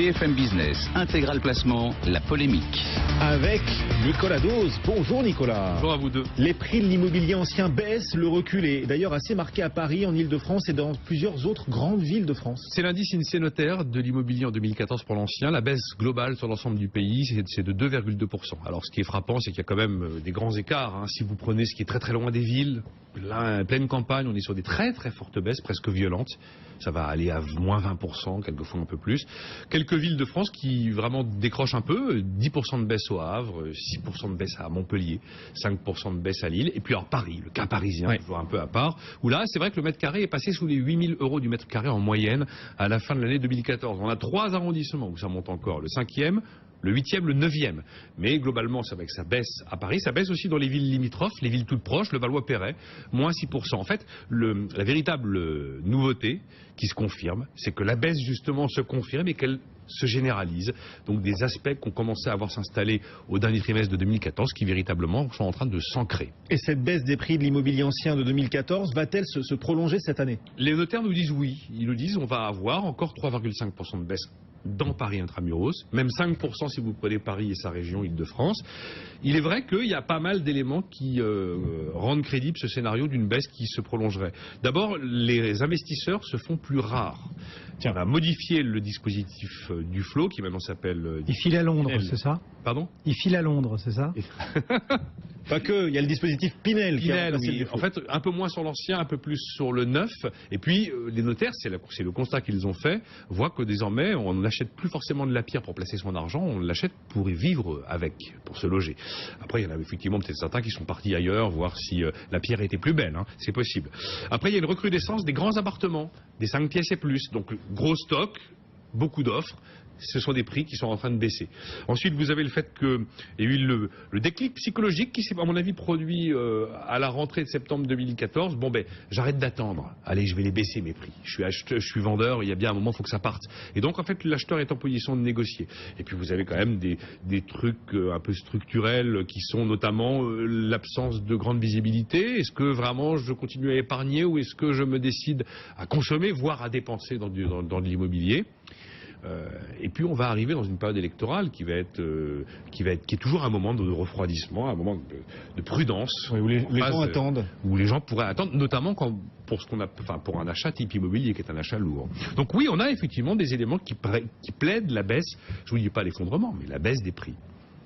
BFM Business, Intégral Placement, la polémique. Avec Nicolas Dose. Bonjour Nicolas. Bonjour à vous deux. Les prix de l'immobilier ancien baissent, le recul est d'ailleurs assez marqué à Paris, en Ile-de-France et dans plusieurs autres grandes villes de France. C'est l'indice INSEE notaire de l'immobilier en 2014 pour l'ancien. La baisse globale sur l'ensemble du pays, c'est de 2,2%. Alors ce qui est frappant, c'est qu'il y a quand même des grands écarts. Si vous prenez ce qui est très très loin des villes, là, pleine campagne, on est sur des très très fortes baisses, presque violentes. Ça va aller à moins 20%, quelquefois un peu plus. Quelques villes de France qui vraiment décrochent un peu, 10% de baisse au Havre, 6% de baisse à Montpellier, 5% de baisse à Lille. Et puis alors Paris, le cas parisien, toujours un peu à part, où là c'est vrai que le mètre carré est passé sous les 8 000 € du mètre carré en moyenne à la fin de l'année 2014. On a 3 arrondissements où ça monte encore, le 5e, le 8e, le 9e. Mais globalement, c'est vrai que ça baisse à Paris, ça baisse aussi dans les villes limitrophes, les villes toutes proches, le Valois-Perret, moins 6%. En fait, la véritable nouveauté qui se confirme, c'est que la baisse justement se confirme et qu'elle se généralise. Donc des aspects qui ont commencé à s'installer au dernier trimestre de 2014 qui véritablement sont en train de s'ancrer. Et cette baisse des prix de l'immobilier ancien de 2014 va-t-elle se prolonger cette année? Les notaires nous disent oui. Ils nous disent on va avoir encore 3,5% de baisse dans Paris intramuros, même 5% si vous prenez Paris et sa région Île-de-France. Il est vrai qu'il y a pas mal d'éléments qui rendent crédible ce scénario d'une baisse qui se prolongerait. D'abord, les investisseurs se font plus rares. On a modifié le dispositif du flot qui maintenant s'appelle... Il file à Londres, c'est ça? Pardon? Il file à Londres, c'est ça? Pas que, il y a le dispositif Pinel qui a remplacé le flot. En fait, un peu moins sur l'ancien, un peu plus sur le neuf. Et puis, les notaires, c'est le constat qu'ils ont fait, voient que désormais, on n'achète plus forcément de la pierre pour placer son argent, on l'achète pour y vivre avec, pour se loger. Après, il y en a effectivement peut-être certains qui sont partis ailleurs, voir si la pierre était plus belle, c'est possible. Après, il y a une recrudescence des grands appartements, des 5 pièces et plus. Donc, gros stock, beaucoup d'offres. Ce sont des prix qui sont en train de baisser. Ensuite, vous avez le fait qu'il y a eu le déclic psychologique qui s'est, à mon avis, produit à la rentrée de septembre 2014. Bon, j'arrête d'attendre. Allez, je vais les baisser, mes prix. Je suis vendeur, il y a bien un moment, il faut que ça parte. Et donc, en fait, l'acheteur est en position de négocier. Et puis, vous avez quand même des trucs un peu structurels qui sont notamment l'absence de grande visibilité. Est-ce que vraiment je continue à épargner ou est-ce que je me décide à consommer, voire à dépenser dans de l'immobilier? Et puis on va arriver dans une période électorale qui est toujours un moment de refroidissement, un moment de prudence. Oui, où les gens attendent. Où les gens pourraient attendre, notamment pour un achat type immobilier qui est un achat lourd. Donc oui, on a effectivement des éléments qui plaident la baisse, je ne vous dis pas l'effondrement, mais la baisse des prix.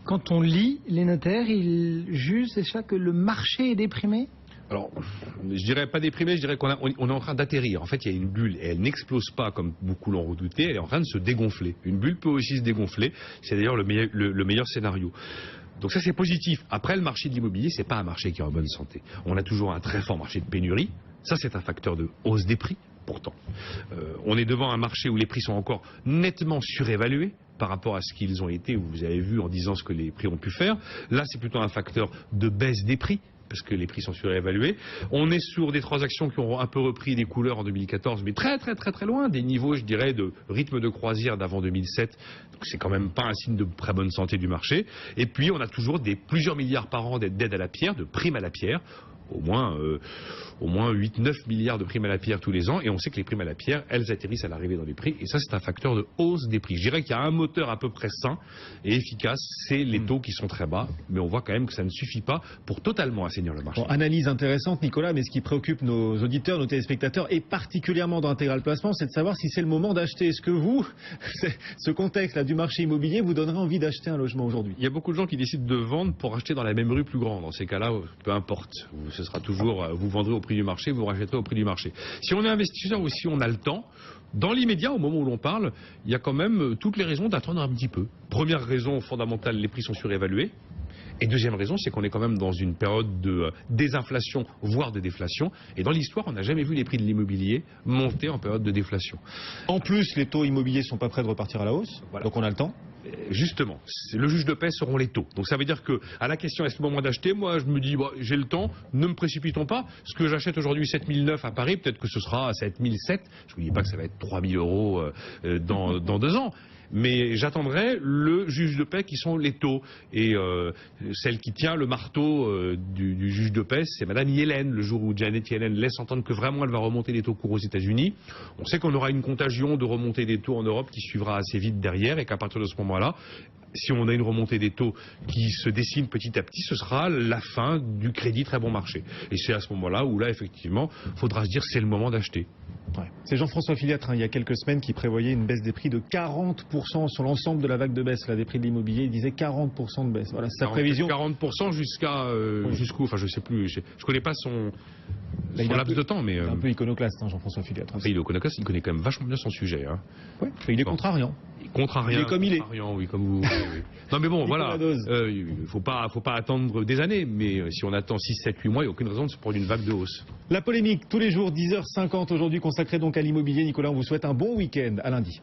Quand on lit les notaires, ils jugent, c'est ça, que le marché est déprimé? Alors, je dirais pas déprimé, je dirais qu'on est en train d'atterrir. En fait, il y a une bulle et elle n'explose pas comme beaucoup l'ont redouté, elle est en train de se dégonfler. Une bulle peut aussi se dégonfler, c'est d'ailleurs le meilleur scénario. Donc ça c'est positif. Après, le marché de l'immobilier, c'est pas un marché qui est en bonne santé. On a toujours un très fort marché de pénurie, ça c'est un facteur de hausse des prix. Pourtant, on est devant un marché où les prix sont encore nettement surévalués par rapport à ce qu'ils ont été, vous avez vu en disant ce que les prix ont pu faire. Là, c'est plutôt un facteur de baisse des prix, parce que les prix sont surévalués. On est sur des transactions qui ont un peu repris des couleurs en 2014, mais très très très très loin des niveaux, je dirais, de rythme de croisière d'avant 2007. Donc c'est quand même pas un signe de très bonne santé du marché. Et puis on a toujours plusieurs milliards par an d'aide à la pierre, de primes à la pierre. Au moins 8-9 milliards de primes à la pierre tous les ans, et on sait que les primes à la pierre, elles atterrissent à l'arrivée dans les prix, et ça c'est un facteur de hausse des prix. Je dirais qu'il y a un moteur à peu près sain et efficace, c'est les taux qui sont très bas, mais on voit quand même que ça ne suffit pas pour totalement assainir le marché. Bon, analyse intéressante Nicolas, mais ce qui préoccupe nos auditeurs, nos téléspectateurs, et particulièrement dans Intégral Placement, c'est de savoir si c'est le moment d'acheter. Est-ce que vous, ce contexte-là du marché immobilier, vous donnerait envie d'acheter un logement aujourd'hui? Il y a beaucoup de gens qui décident de vendre pour acheter dans la même rue plus grande. Dans ces cas-là, peu importe. Ce sera toujours, vous vendrez au prix du marché, vous rachèterez au prix du marché. Si on est investisseur ou si on a le temps, dans l'immédiat, au moment où l'on parle, il y a quand même toutes les raisons d'attendre un petit peu. Première raison fondamentale, les prix sont surévalués. Et deuxième raison, c'est qu'on est quand même dans une période de désinflation, voire de déflation. Et dans l'histoire, on n'a jamais vu les prix de l'immobilier monter en période de déflation. En plus, les taux immobiliers sont pas prêts de repartir à la hausse, voilà. Donc on a le temps. Justement, le juge de paix seront les taux. Donc ça veut dire que à la question est-ce le moment d'acheter, moi je me dis j'ai le temps, ne me précipitons pas. Ce que j'achète aujourd'hui 7009 à Paris, peut-être que ce sera à 7007. Je ne vous dis pas que ça va être 3000 € dans 2 ans. Mais j'attendrai le juge de paix qui sont les taux. Et celle qui tient le marteau du juge de paix, c'est Madame Yellen. Le jour où Janet Yellen laisse entendre que vraiment elle va remonter les taux courts aux États-Unis, on sait qu'on aura une contagion de remontée des taux en Europe qui suivra assez vite derrière, et qu'à partir de ce moment-là, si on a une remontée des taux qui se dessine petit à petit, ce sera la fin du crédit très bon marché. Et c'est à ce moment-là où là, effectivement, il faudra se dire c'est le moment d'acheter. Ouais. C'est Jean-François Filiatre, il y a quelques semaines, qui prévoyait une baisse des prix de 40% sur l'ensemble de la vague de baisse là, des prix de l'immobilier. Il disait 40% de baisse. Voilà, c'est sa prévision. 40% jusqu'où, enfin je sais plus, je connais pas son laps de temps, mais... un peu iconoclaste, hein, Jean-François Filiatre. Enfin, il est iconoclaste, il connaît quand même vachement bien son sujet. Hein. Ouais. Il est contrariant. Contrariant. Il est comme il est. Oui, comme vous. Oui. Non mais bon, voilà. Il faut pas attendre des années, mais si on attend 6, 7, 8 mois, il n'y a aucune raison de se prendre une vague de hausse. La polémique, tous les jours, 10h50 aujourd'hui, consacrée donc à l'immobilier. Nicolas, on vous souhaite un bon week-end. À lundi.